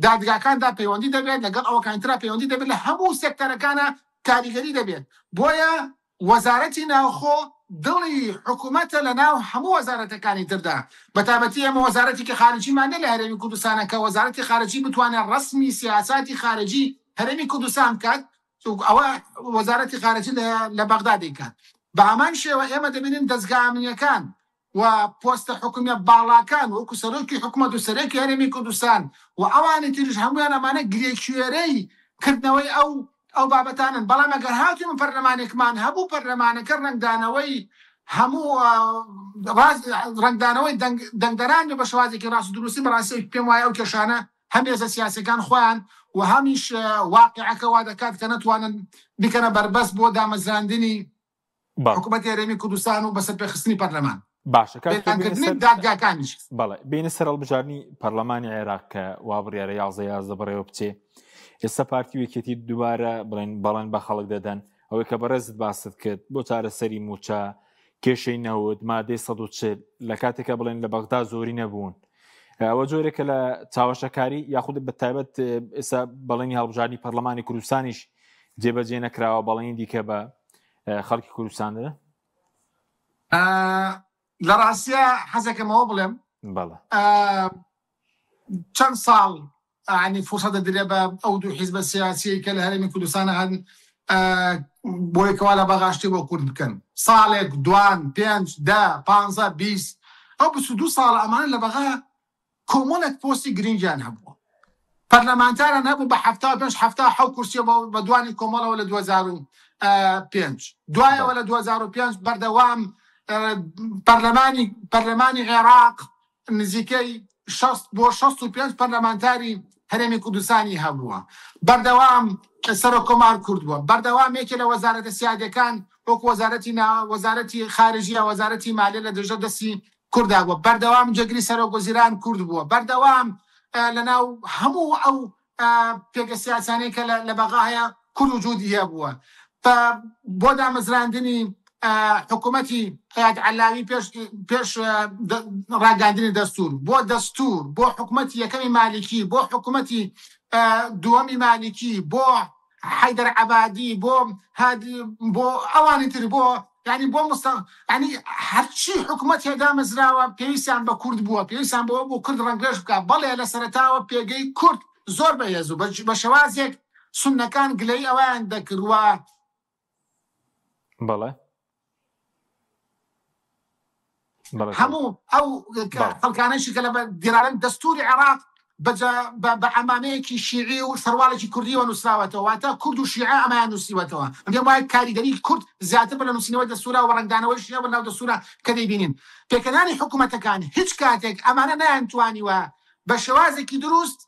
دادگاکاندا پەیوەندی دەبێت لەگەڵ ئەوەکانترا پەیوەندی دەبێت لە هەموو سێکتەرەکانە کاریگەری دەبێت بۆیە وەزارەتی ناوخۆ دڵی حکوومەتە لە ناو هەموو وەزارەتەکانی تردا بەتابەتی ئەمە وەزارەتێکی خارجیمانە لە هەرێمی کوردستانە کە وەزارەتی خارجی بتوانێت ڕسمی سیاساتی خارجی هەرێمی کوردستان بکات ئەوە وەزارەتی خارجی لە بەغدادی کات بە هەمان شێوە ئێمە دەبینین دەستگا ئەمنیەکان و پۆستە حکوومیت باڵاکان وەکو سەرۆکی حکوومەت و سەرۆکی هەرێمی کوردستان و ئەوانی تریش هەمویان ئەمانە گرێکیێرەی کردنەوەی ئەو بابەتانن بەڵام ئەگەر هاتووی من پەرلەمانێکمان هەبوو پەرلەمانەکە ڕنگدانەوەی هەموو ڕنگدانەوەی دەنگدەران بە شێوازێکی ڕاست و دروستی بەڕاستی پێم وایە ئەو کێشانە هەم هێزە سیاسیەکان خۆیان و هەمیش واقعەکە وا دەکات کە نەتوانن بکەنە بەربەست بۆ دامەزراندنی حکوومەتی هەرێمی کوردستان و بەسەر پێخستنی پەرلەمان باشە دادگاکانیش بەڵێ بینە سەر هەڵبژاردننی پەرلەمانی عێراق کە وا بڕیارە 11 بڕێوە بچێ ئێستا پارتی وەکێتی دووبارە بەڵێن بە خەڵک دەدەن ئەوەی کە بەڕێزت باست کرد بۆ چارەسەری موچە کێشەی نەوت مادەی 140 لە کاتێکە بڵێن لە بەغدا زۆری نەبوون ئەوە جۆرێکە لە چاوەشەکاری یاخود بەتایبەت ئێستا بەڵێنی هەڵبژاردننی پەرلەمانی کوردستانیش جێبەجێ نەکراوە بەڵێنی دیکە بە خەڵکی کوردستانە لە ڕاستیە حەزەکەمەوە بڵێم چەند ساڵ عنی فرصە دەدرێ بە ئەو دوو حیزبە سیاسی کە لە هەرێمی کوردستانە هەن بۆیکەوا لە بەغاشتی بۆ کورد بکەن ساڵێک دوان 5 10 15 20 ئەو 22 ساڵ ئەمانە لە بەغا کۆمەڵێک پۆستی گرنگیان هەبووە پەرلەمانتاران هەبوو بە 75 کورسی بە دوانی کۆمەڵەوە لە 2005 دوایەوە لە 2005 بەردەوام پەرلەمانی عێراق نزیکەی 65 پەرلەمانتاری هەرێمی کوردستانی هەبووە بەردەوام سەرۆک کۆمار کوردبووە بەردەوام یەکێ لە وەزارەتە سیادەکان وەکو وەزارەتی خارجیە وەزارەتی مالیە لە دژە دەستی کورددا بووە بەردەوام جەگری سەرۆک وەزیران کورد بووە بەردەوام لەناو هەموو ئەو پێگە سیاسانەی کە لە بەغا هەیە کورد وجودی هەیە بووە بۆ دامەزراندنی حکوومەتی حیات عەلاوی پێش ڕاگەاندنی دەستور بۆ حکوومەتی یەکەمی مالیکی بۆ حکوومەتی دووەمی مالیکی بۆ حەیدەر عەبادی بۆ ئەوانی تر بۆ ینی بۆ ینی هەرچی حکوومەت هێدا مەزراوە پێویستیان بە کورد بووە پێویستیان بۆ کورد ڕەنگەش بکە بەڵێ لە سەرەتاوە پێگەی کورد زۆر بەهێز و بە شێوازێک سوننەکان گلەی ئەویان دەکردوە بەڵێ هەموو ئەو خەڵکانەشی کە لە دیرارن دەستوری عێراق بە عەمامەیەکی شیعی و سەرواڵێکی کوردی وە نووسراوەتەوە واتە کورد و شیعە ئەمایان نووسیوەتەوە ئەمێ وایە کاریگەری کورد زیاتر بە لە نووسینەوەی دەستورە و ڕنگدانەوەی شیعە بەناو دەستورە کە دەیبینین پێکەنانی حکوومەتەکان هیچ کاتێک ئەمانە نەیانتوانیوە بە شێوازێکی دروست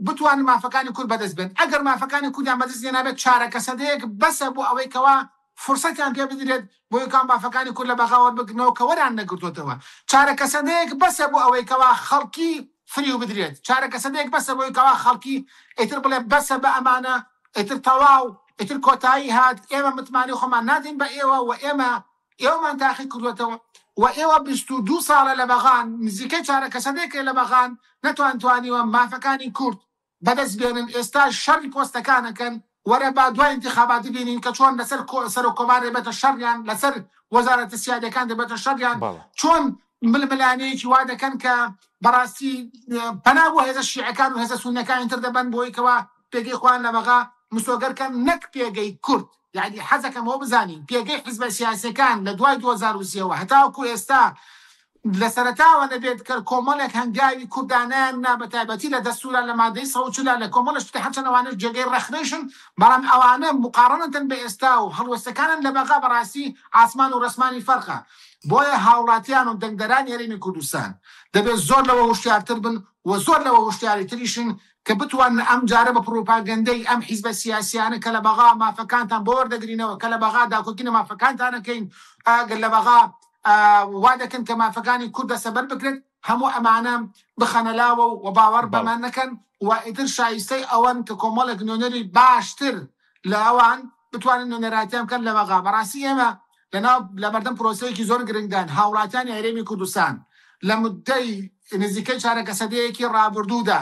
بتوانن مافەکانی کورد بەدەست بێن ئەگەر مافەکانی کوردیان بەدەست نابێت چارەکە سەدەیەک بەسە بۆ ئەوەی کەوا فرسەتیان پێ بدرێت بۆ یەکان مافەکانی کورد لە بەغاوە بگنەوە کە وەران نەگرتوتەوە چارەکە سەدەیەک بەسە بۆ ئەوەی کەوا خەڵکی فریو بدرێت چارەکە سەدەیەک بەسە بۆی کەوا خەڵکی ئیتر بڵێ بەسە بە ئەمانە ئیتر تەواو ئیتر کۆتایی هات ئێمە متمانی خۆمان نادین بە ئێوە و ئێوەمان تاقی کردوێتەوە و ئێوە 22 ساڵە لە بەغان نزیکەی چارەکە سەدەیەک لە بەغان نەتوانتوانیوە مافەکانی کورد بەدەست بێنن ئێستا شەڕی پۆستەکانەکەن وەرە با دوای انتخاباتی بینین کە چۆن لەسەر سەر و کۆمار دەبێتە شەڕیان لەسەر وەزارەتە سیادەکان دەبێتە شەڕیان چۆن ململانەیەکی وا دەکەن کە بەڕاستی پەنا بۆ هێزە شیعەکان و هێزە سوننەکانی تر دەبەن بۆی کەوا پێگەی خۆیان لە بەغا مسۆگەرکەن نەک پێگەی کورد یعنی حەزەکەم بۆ بزانین پێگەی حیزبە سیاسیەکان لە دوای 2023 هەتاوەکو ئێستا لە سەرەتاوە دەبێت کە کۆمەڵێک هەنگاوی کوردانیان نا بە تایبەتی لە دەستورە لە مادەی 140 لە کۆمەڵش هەرچەند ئەوانش جێگەی ڕەخنەیشن بەڵام ئەوانە مقارنەتەن بە ئێستا و هەڵوەستەکانن لە بەغا بەڕاستی ئاسمان و ڕسمانی فەرقە بۆیە هاوڵاتیان و دەنگدەرانی هەرێمی کوردستان دەبێت زۆر لەوە وشتیارتر بن و زۆر لەوە وشتیاری تریشن کە بتوان ئەم جارە بە پرۆپاگەندەی ئەم حیزبە سیاسیانە کە لە بەغا مافەکانتان بۆ وەردەگرینەوە کە لە بەغا داکۆکینە مافەکانتانەکەین ئەگەر لە بەغا وا دەکەن کە مافەکانی کوردە سەبەر بکرێت هەموو ئەمانە بخەنەلاوە و باوەڕ بەمان نەکەن و ئیتر شایستەی ئەوەن کە کۆمەڵێک نوێنەری باشتر لە ئەوان بتوانن نوێنەراتیان بکەن لە بەغا بەڕاستی ئێمە لە بەردەم پرۆسەیەکی زۆر گرنگدان هاوڵاتیانی هەرێمی کوردستان لە مدەی نزیکەی چارەکە سەدەیەکی ڕابردوودا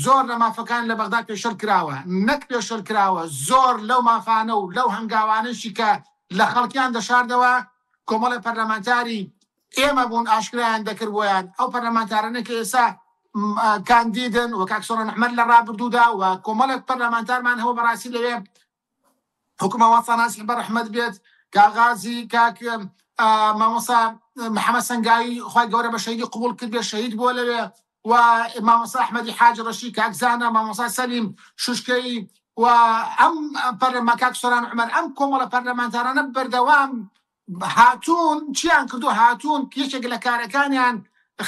زۆر لە مافەکان لە بەغدا پێشەر کراوە نەک پێشەر کراوە زۆر لەو مافانە و لەو هەنگاوانشی کە لە خەڵکیان دەشاردەوە کۆمەڵی پەرلەمانتاری ئێمە بوون ئاشکرایان دەکرد بۆیان ئەو پەرلەمانتارانە کە ئێستا کاندیدن و کاکسۆڕە نەحمەد لە ڕابردوودا و کۆمەڵێک پەرلەمانتارمان هەوە بەڕاستی لەوێ حکومەوە ساناسی بەڕەحمەد بێت کاغازی کاک مامۆستا محەممەد سەنگایی خی گەورە بە شەهیدی قبول کرد بێ شەهید بۆ لەوێ و مامۆستا ئەحمەدی حاج ڕەشی کاکزانە مامۆستا سەلیم شوشکەی و ئەم پەرلەما کاک سۆران عومەر ئەم کۆمەڵە پەرلەمانتارانە بەردەوام هاتوون چیان کردو هاتوون یەکێک لە کارەکانیان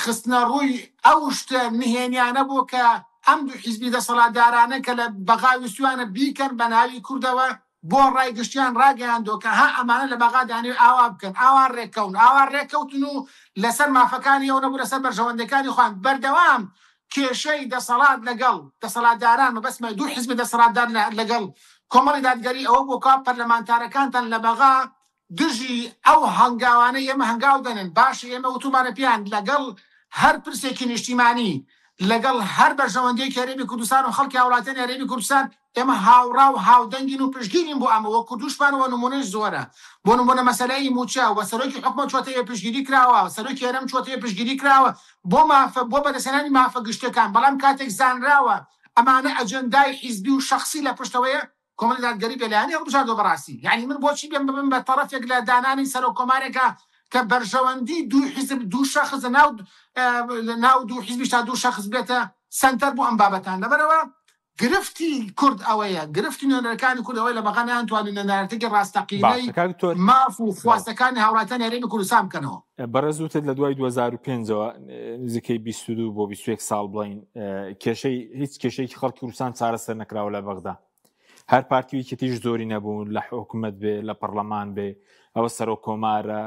خستنە ڕووی ئەو شتە نهێنیانە بوو کە ئەم دوو حیزبی دەسەڵاتدارانە کە لە بەغاوی ویستوانە بیکەن بە ناوی کوردەوە بۆ ڕایگەشتیان ڕاگەیاندۆ کە ها ئەمانە لە بەغا دانوێ ئاوا بکەن ئاوان ڕێکەون ئاوان ڕێکەوتن و لەسەر مافەکانی ئەو نەبوو لەسەر بەرژەوەندەکانی خوان بەردەوام کێشەی دەسەڵات لەگەڵ دەسەڵاتداران و بەسمە دوو حیزبی دەسەڵاتدار لەگەڵ کۆمەڵی دادگەری ئەوە بۆ کا پەرلەمانتارەکانتان لە بەغا دژی ئەو هەنگاوانە ئێمە هەنگاو دەنن باشە ئێمە وتومانە پیان لەگەڵ هەر پرسێکی نیشتیمانی لەگەڵ هەر بەرژەوەندەیەکی هەرێمی کوردستان و خەڵکی هاوڵاتیانی هەرێمی کوردستان ئێمە هاوڕا و هاودەنگین و پشگیرین بۆ ئەمەوە کوردوشمانەوە نمونەش زۆرە بۆ نمونە مەسەلەی موچە و سەرۆکی حکومەت چۆتەیە پشگیری کراوە سەرۆکی هەرێم چۆتەیە پشگیری کراوە بۆ بەدەستهێنانی مافە گشتەکان بەڵام کاتێک زانراوە ئەمانە ئەجەندای حیزبی و شەخسی لە پشتەوەیە کۆمەڵی دادگەری بەلایانی هەڵبژاردۆ بەڕاستی یعنی من بۆچی بێم ببم بە تەرەفێک لە دانانی سەر و کۆمارێکە کە بەرژەوەندی دوو حیزب دوو شەخص ناو دوو حیزبی تا دوو شەخص بێتە سنتەر بۆ ئەم بابەتان لەبەرەوە گرفتی کورد ئەوەیە گرفتی نوێنەرەکانی کورد ئەوەی لە بەغا نەیانتوانین نوێنەرەتێکی ڕاستەقینەی ماف و خواستەکانی هاوڵاتیانی هەرێمی کوردستان بکەنەوە بەڕێزوتت لە دوای 2005ەوە نزیکەی 22 بۆ 21 ساڵ بڵین کێشەی هیچ کێشەیەکی خەڵکی کوردستان چارەسەر نەکراوە لە بەغدا هەر پارتیویەکی تیژ زۆری نەبوون لە حکومەت بێ لە پەرلەمان بێ ئەوە سەر و کۆمارە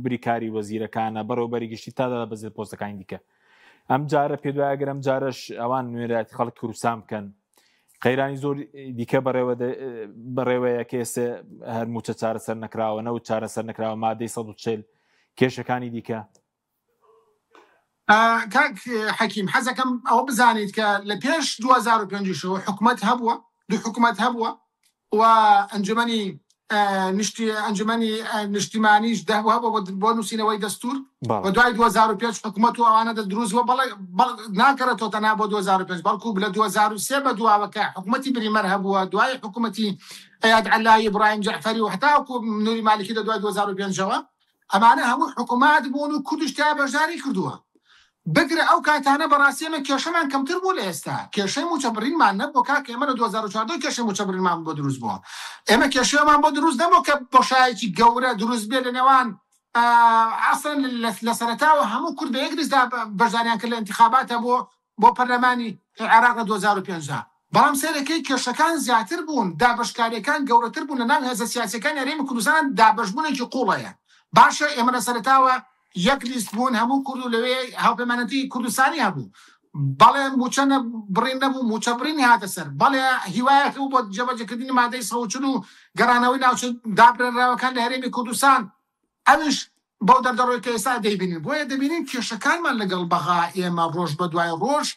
بریکاری وەزیرەکانە بەڕێوەبەری گشتی تادا بەزێت پۆستەکانی دیکە ئەم جارە پێدوایەگەر ئەم جارەش ئەوان نوێنەراتی خەڵکی کوردستان بکەن قەیرانی زۆر دیکە بەڕێوەیە کێسێ هەرموچە چارەسەر نەکراوە نەوت چارەسەر نەکراوە مادەی 140 کێشەکانی دیکە کاک حەکیم حەزەکەم ئەوە بزانیت کە لە پێش 2005 حکومەت هەبووە دوو حکومەت هەبووە و ئەنجومەنی نیشتیمانیش دەبووە بۆ نووسینەوەی دەستور بە دوای 2005 حکومەت و ئەوانە دەدروستوە ناکەرێتەوە تەنها بۆ 2005 بەڵکو لە 2003 بە دواوەکە حکومەتی بریمەر هەبووە دوای حکومەتی ئەیاد عەلای ئیبراهیم جەعفەری و هەتاوەکو نوری مالکی لە دوای 2005ەوە ئەمانە هەموو حکومات بوون و کوردش تا بەشداری کردووە بگرە ئەو کاتانە بەڕاستیمە کێشەمان کەمتر بوو لە ئێستا کێشەی موچەبڕینمان نەبوو کاکە ئێمە لە 2014 کێشەی موچەبڕینمان بۆ دروست بووە ئێمە کێشەیەمان بۆ دروست نەبوو کە بۆشایەکی گەورە دروست بێت لە نێوان ئەسڵ لە سەرەتاوە هەموو کورد بە یەک دەستدا بەشداریان کرد لە انتخاباتە بۆ پەرلەمانی عێراق لە 2005 بەڵام سەرەکەی کێشەکان زیاتر بوون دابەشکاریەکان گەورەتر بوون لەناو هێزە سیاسیەکانی هەرێمی کوردستان دابەشبوونێکی قوڵەیە باشە ئێمە لە سەرەتاوە یەک لیست بوون هەموو کورد و لەوێ هاوپەیمانەتی کوردستانی هەبوو بەڵێ موچە بڕین نەبوو موچە بڕینی هاتە سەر بەڵێ هیوایەکە بۆ جێبەجێکردنی مادەی 140 و گەڕانەوەی ناوچە دابرێنراوەکان لە هەرێمی کوردستان ئەوش بەو دەردەڕۆی کە ئێستا دەیبینین بۆیە دەبینین کێشەکانمان لەگەڵ بەغا ئێمە ڕۆژ بە دوای ڕۆژ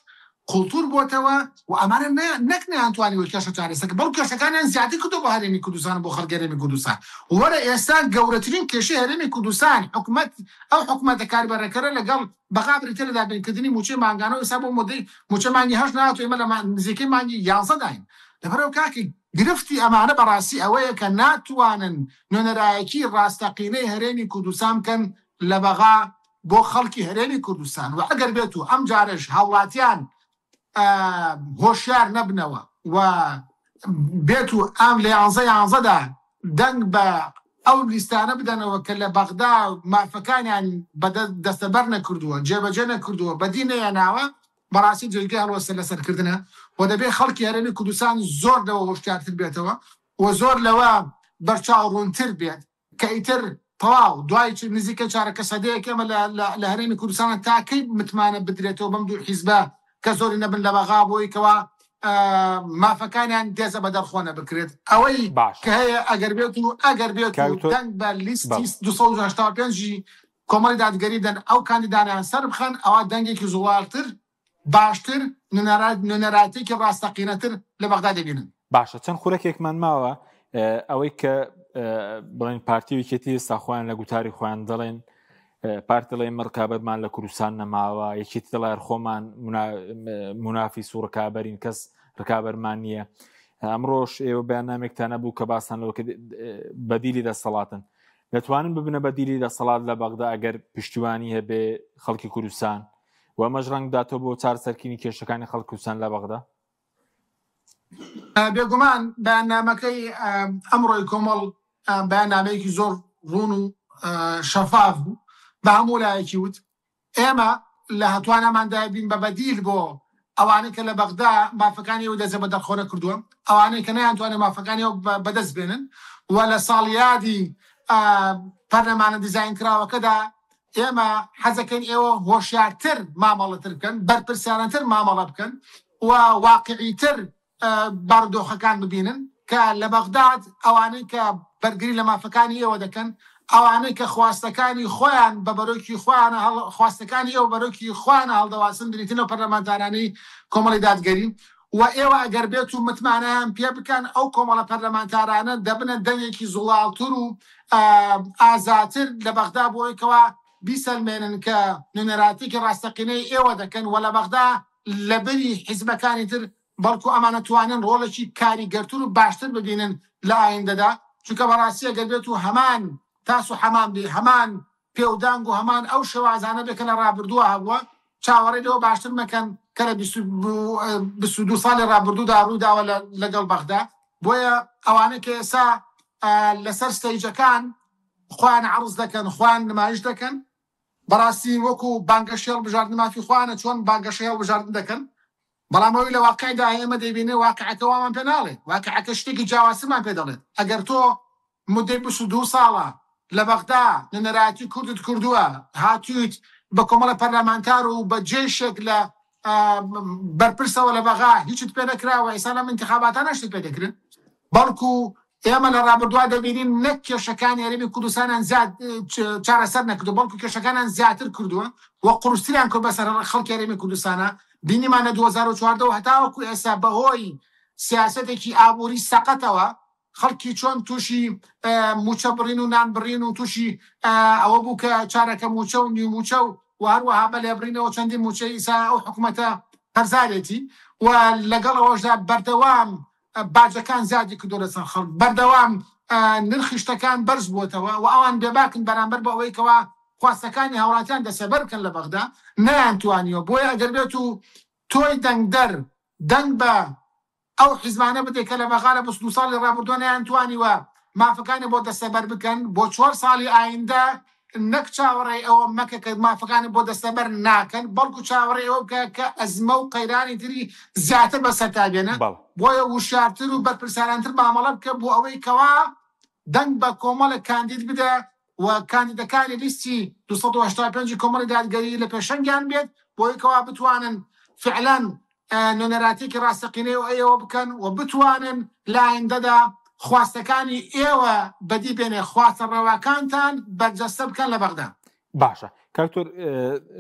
قوڵتور بۆتەوە و ئەمانە نەک نەیانتوانی کێشە چارەسەکە بەڵکو کێشەکانیان زیاتر کردو بۆ هەرێمی کوردستان بۆ خەڵکی هەرێمی کوردستان وەرە ئێستا گەورەترین کێشەی هەرێمی کوردستان ئەو حکومەتە کاربەرەکەرە لەگەڵ بەغا بریتە لە دابینکردنی موچەی مانگانە و ئێستا بۆ مدەی موچە مانگی 8 نهاتوو ئێمە لە نزیکەی مانگی 11 داین لەبەرەوە کاکی گرفتی ئەمانە بەڕاستی ئەوەیە کە ناتوانن نوێنەرایەکی ڕاستەقینەی هەرێمی کوردستان بکەن لە بەغا بۆ خەڵکی هەرێمی کوردستان و ئەگەر بێت و ئەم جارش هاوڵاتیان هۆشیار نەبنەوە و بێت و ئەم لە 11دا دەنگ بە ئەو لیستانە بدەنەوە کە لە بەغدا مافەکانیان دەستەبەر نەکردووە جێبەجێ نەکردووە بەدی نەیەناوە بەڕاستی جێگای هەڵوەستە لەسەرکردنە و دەبێت خەڵکی هەرێمی کوردستان زۆر لەوە هۆشیارتر بێتەوە و زۆر لەوە بەرچاو ڕوونتر بێت کە ئیتر تەواو دوای نزیکە چارەکە سەدەیەک ئێمە لە هەرێمی کوردستانە تاکەی متمانە بدرێتەوە بەم دوو حیزبە کە زۆری نەبن لە بەغا بۆی کەوا مافەکانیان دێزە بە دەرخۆنە بکرێت ئەوەی کە هەیە ئەگەر بێت دەنگ بە لیستی 285 کۆمەڵی دادگەری دەن ئەو کاندیدانیان سەر بخەن ئەوە دەنگێکی زوڵارتر باشتر نوێنەراتێکی ڕاستەقینەتر لە بەغدا دەبینن. باشە چەند خورەکێکمان ماوە ئەوەی کە بڵێن پارتی ویکێتی ساخۆیان لە گوتاری خۆیان دەڵێن پارتڵێ مڕکابەتمان لە کوردستان نەماوە یەکێتی دەڵێر خۆمان منافی سوورڕکابەرین کەس ڕکابەرمان نییە ئەمڕۆژ ئێوە بەیاننامێکتان نەبوو کە باسانەوە بەدیلی دەسەڵاتن دەتوانن ببنە بەدیلی دەسەڵات لە بەغدا ئەگەر پشتیوانی هەبێ خەڵکی کوردستان و ئەمەش ڕەنگ داتەوە بۆ چارەسەرکردنی کێشەکانی خەڵکی کوردستان لە بەغدا بێگومان بەیاننامەکەی ئەمڕۆی کۆمەڵ بەیاننامەیەکی زۆر ڕوون و شەفاف بوو بە هەموو لایەکی وت ئێمە لە هەتوانەماندا بین بە بەدیل بۆ ئەوانەی کە لە بەغدا مافەکانی و دەزە بە دەرخۆرە کردووە ئەوانەی کە نەیانتوانێت مافەکانی بەدەست بێنن و لە ساڵیادی پەرلەمانە دیزاین کراوەکەدا ئێمە حەزەکەین ئێوە هۆشیارتر مامەڵەتر بکەن بەرپرسیارەتر مامەڵە بکەن و واقعیتر بارودۆخەکان ببینن کە لە بەغداد ئەوانەی کە بەرگری لە مافەکانی ئێوە دەکەن ئەوانەی کە خواستەکانی خۆیان بە بەرۆکی خۆیان خواستەکانی ئێوە بەرۆکی خۆیانە هەڵدەواسن بریتنەوە پەرلەمانتارانەی کۆمەڵی دادگەری و ئێوە ئەگەر بێت و متمانەیان پێ بکەن ئەو کۆمەڵە پەرلەمانتارانە دەبنە دەنگێکی زوڵاڵتر و ئازاتر لە بەغدا بۆیکەوە بیسەلمێنن کە نوێنەراتێکی ڕاستەقینەی ئێوە دەکەن و لە بەغدا لە بەری حیزبەکانی تر بەڵکو ئەمانە توانن ڕۆڵێکی کاریگەرتر و باشتر ببینن لە ئایندەدا چونکە بەڕاستی ئەگەر بێت و هەمان تاس و حەمان بێ هەمان پێودانگ و هەمان ئەو شێوازانە بێکە لە ڕابردووە هەبووە چاوەڕێی لەوە باشتر مەکەن کە لە 22 ساڵی ڕابردوودا ڕوویداوە لەگەڵ بەغدا بۆیە ئەوانە کە ئێستا لەسەر ستەیجەکان خۆیان عەرز دەکەن خۆیان نمایش دەکەن بەڕاستی وەکو بانگەشێڵ بژاردن مافی خۆیانە چۆن بانگەشێڵ بژاردن دەکەن بەڵام ئەوی لە واقعیدا ئێمە دەبینێ واقعەکە وامان پێ ناڵێت واقعەکە شتێکی جیاوازمان پێ دەڵێت ئەگەر تۆ مدەی 22 ساڵە لە بەغدا نوێنەراتی کوردت کردووە هاتوویت بە کۆمەڵە پەرلەمانتار و بە جێشێک لە بەرپرسەوە لە بەغا هیچت پێ نەکراوە ئێستا لەم انتخاباتانە شتت پێ دەکرن بەڵکو ئێمە لە ڕابردووا دەبینین نەک کێشەکانی هەرێمی کوردستانیان زیاد چارەسەر نەکردو بەڵکو کێشەکانیان زیاتر کردووە و قورستریان کرد بەسەر خەڵکی هەرێمی کوردستانە بینیمانە 2014 هەتاوەکو ئێستا بەهۆی سیاسەتێکی ئابووری سەقەتەوە خەڵکی چۆن تووشی موچە بڕین و نان بڕین و تووشی ئەوە بوو کە چارەکە موچە و نیو موچە و هەروەها بە لێبڕینەوە چەندی موچە ئیسا ئەو حکوومەتە هەرزارێتی و لەگەڵ ئەوەشدا بەردەوام باجەکان زیادی کردو لەسەر خەڵک بەردەوام نرخی شتەکان بەرز بووتەوە و ئەوان بێباکن بەرامبەر بە ئەوەی کەوا خواستەکانی هاوڵاتیان دەسەبەر بکەن لە بەغدا نەیانتوانیوە بۆیە ئەگەر بێت و تۆی دەنگ بە ئەو حیزبانە بدەیت کە لە بەغا لە 22 ساڵی ڕابردووە نەیانتوانیوە مافەکانی بۆ دەستەبەر بکەن بۆ 4 ساڵی ئایندە نەک چاوەڕێی ئەوە مەکە کە مافەکانی بۆ دەستەبەر ناکەن بەڵکو چاوەڕێی ئەوە بکە کە ئەزمە و قەیرانی تری زیاتر بەسەرتا بێنە بۆیە وشارتر و بەرپرسارانتر مامەڵە بکە بۆ ئەوەی کەوا دەنگ بە کۆمەڵە کاندید بدە و کاندیدەکانی لیستی 285 کۆمەڵی دادگەری لە پێشەنگیان بێت بۆی کەوا بتوانن فعلەن نوێنەراتێکی ڕاستەقینەی و ئێوە بکەن و بتوانن لە ئایندەدا خواستەکانی ئێوە بەدی بێنێ خواستە ڕێواکانتان بەرجەستە بکەن لە بەغدا. باشە کاکتۆر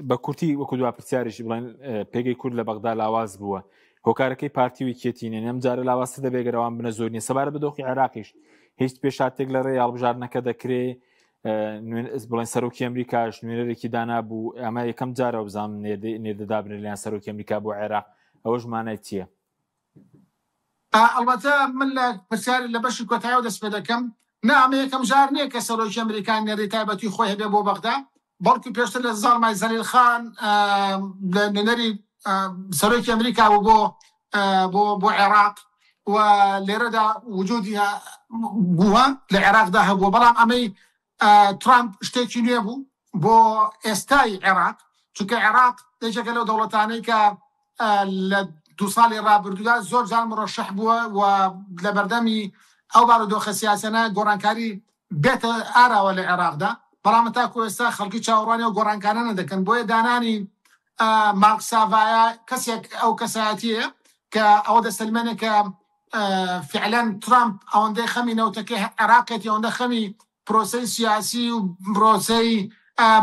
بە کورتی وەکو دوا پرسیاریشی بڵێن پێگەی کورد لە بەغدا لاواز بووە هۆکارەکەی پارتی ویکێتینە ئەم جارە لاوازتە دەبێگەرەوان بنە زۆر نیە سەبارە بە دۆخی عێراقیش هیچ پێشاتێک لە ڕێ هەڵبژاردنەکە دەکرێ بڵێن سەرۆکی ئەمریکاش نوێنەرێکی دانابوو ئەمە یەکەم جارە بزانم نێردەدابنێ لەیان سەرۆکی ئەمریکا بۆ عێراق ئەوەش مانای چییە؟ ئەڵبەتە من لە پرسیاری لە بەشی کۆتاییەوە دەست پێ دەکەم نامە یەکەم جار نییە کە سەرۆکی ئەمریکا نێری تایبەتی خۆی هەبێ بۆ بەغدا بەڵکو پێشتر لە زاڵمای زەلیل خان لە نوێنەری سەرۆکی ئەمریکا بۆ عێراق و لێرەدا وجودی بووە لە عێراقدا هەبووە بەڵام ئەمەی ترامپ شتێکی نوێ بوو بۆ ئێستای عێراق چونکە عێراق یەکێکە لەو دەوڵەتانەی کە لە 2 ساڵی ڕابردوودا زۆر جار مرەشەح بووە و لە بەردەمی ئەو بارودۆخە سیاسەنە گۆڕانکاری بێتە ئاراوە لە عێراقدا بەڵام تاکو ئێستا خەڵکی چاوەڕوانی و گۆڕانکارانە دەکەن بۆیە دانانی مارک ساڤایە کەسێک ئەو کەسایەتیە کە ئەوە دەسەلمێنێ کە فعلەن ترامپ ئەوەندەی خەمی نەوتەکەی عێراقێتی ئەوەندە خەمی پرۆسەی سیاسی و پرۆسەی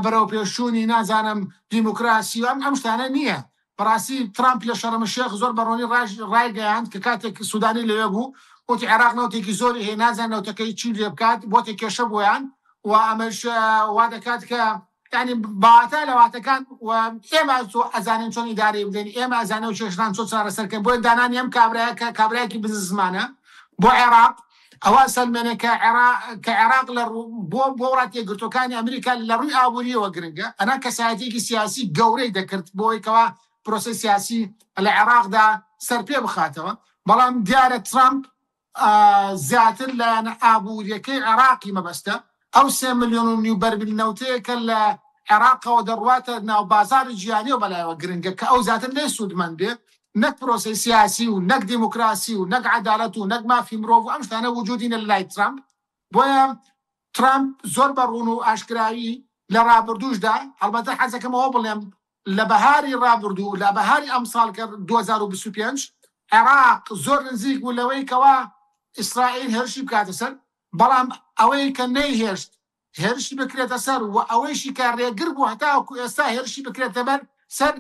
بەرەو پێشوونی نازانم دیموکراسی و ئەم شتانە نییە بەڕاستی ترامپ لە شەرمەشێخ زۆر بەڕۆنی ڕایگەیاند کە کاتێک سوودانی لەوێ بوو وتی عێراق نەوتێکی زۆری هەیە نازان نەوتەکەی چی لێ بکات بۆتێک کێشە بۆیان و ئەمەش وا دەکات کە ینی باواتە لەواتەکان و ئێمە ئەزانین چۆن ئیداری بدەین ئێمە ئەزانە و چێشتان چۆن چارەسەرکەین بۆی دانانی ئەم کابراایە کابراایەکی بززمانە بۆ عێراق ئەوە سەلمێنێ کە عێراق بۆ وڵاتی یەکگرتوەکانی ئەمریکا لە ڕووی ئابووریەوە گرنگە ئەنا کەسایەتێکی سیاسی گەورەی دەکرد بۆی کەوا پرۆسەی سیاسی لە عێراقدا سەر پێ بخاتەوە بەڵام دیارە ترامپ زیاتر لە ئابووریەکەی عێراقی مەبەستە ئەو 3 ملیۆن و بەرمیل نەوتەیە کە لە عێراقەوە دەڕواتە ناو بازاری گیانی و بەلایەوە گرنگە کە ئەو زیاتر لێ سوودمەند بێ نەک پرۆسەی سیاسی و نەک دیموکراسی و نەک عەدالەت و نەک مافی مرۆڤ و ئەم شتانە وجودینە لە لای ترامپ بۆیە ترامپ زۆر بەڕوون و ئاشکراوی لە ڕابردووشدا هەڵبەتە حەزەکەمەوە بڵێم لە بەهاری ڕابردوو لە بەهاری ئەم ساڵ کە 2025 عێراق زۆر نزیک بوو لەوەی کەوا ئیسرائیل هێرشی بکاتە سەر بەڵام ئەوەی کە نەیهێشت هێرشی بکرێتە سەر و ئەوەیشی کە ڕێگر بوو هەتاوەکو ئێستا هێرشی بکرێتە بەر سەر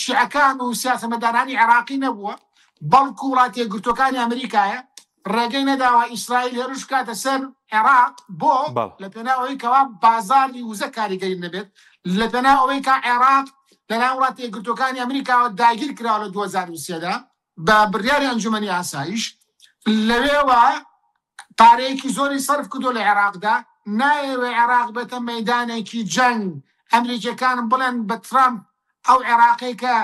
شیعەکان و سیاسەمەدارانی عێراقی نەبووە بەڵکو وڵاتی یەکگرتوەکانی ئەمریکایە ڕێگەی نەداوە ئیسرائیل هێرش بکاتە سەر عێراق بۆ لە پێناوەوەی کەوا بازاری وزە کاریگەری نەبێت لە پێناوەوەی کە عێراق لەلایەن وڵاتی یەکگرتوەکانی ئەمریکاوە داگیر کراوە لە 2023دا بە بڕیاری ئەنجومەنی ئاسایش لەوێوە پارەیەکی زۆری سەرف کردو لە عێراقدا نایەوێ عێراق بێتە مەیدانێکی جەنگ ئەمریکیەکان بڵێن بە ترامپ ئەو عێراقی کە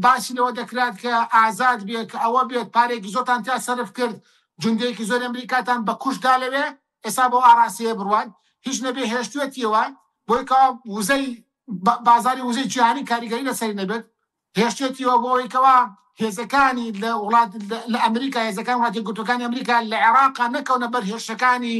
باسی لەوە دەکرات کە ئازاد بێت کە ئەوە بێت پارێکی زۆرتان تا سەرف کرد جوندەیەکی زۆر ئەمریکاتان بە کوشدا لەوێ ئێستا بۆ ئاراسیە بڕوان هیچ نەبێ هێشتوێتیەوە بۆی کە وزەی بازاری وزەی جیهانی کاریگەری لەسەری نەبێت هێشتێتیەوە بۆەوەی کەوا هێزەکانی لە وڵات لە ئەمریکا هێزەکان وڵاتی یەکگرتوەکانی ئەمریکا لە عێراقا نەکەونە بەر هێرشەکانی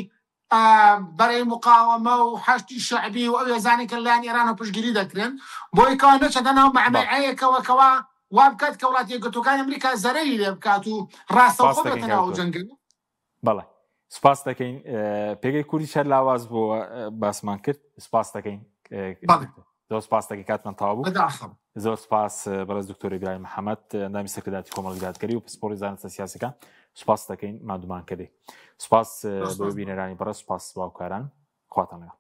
بەرەی مقاومە و حەشتی شەعبی و ئەو هێزانی کە لەلایەن ئێران و پشتگیری دەکرێن بۆی کەوا نەچەتە ناو مەعمەعەیەکەوە کەوا وا بکات کە وڵاتی یەکگرتوەکانی ئەمریکا زەرەری لێ بکات و ڕاستەوخۆ بێتە ناو جەنگل. بەڵێ سوپاس دەکەین پێگەی کوردی شەر لاواز بۆ باسمان کرد سوپاس دەکەین زۆر سپاس دەکەی کاتمان تەواو بوو زۆر سپاس بەڕێز دکتۆر ئیبراهیم محەممەد ئەندامی سەرکرداتی کۆمەڵگەداریگەری و پسپۆڕی زانستە سیاسەکان سوپاس دەکەین مادومان کردی سوپاس بۆ بینەرانی بەڕێز سوپاس باوکاران خواتان لەگەڵ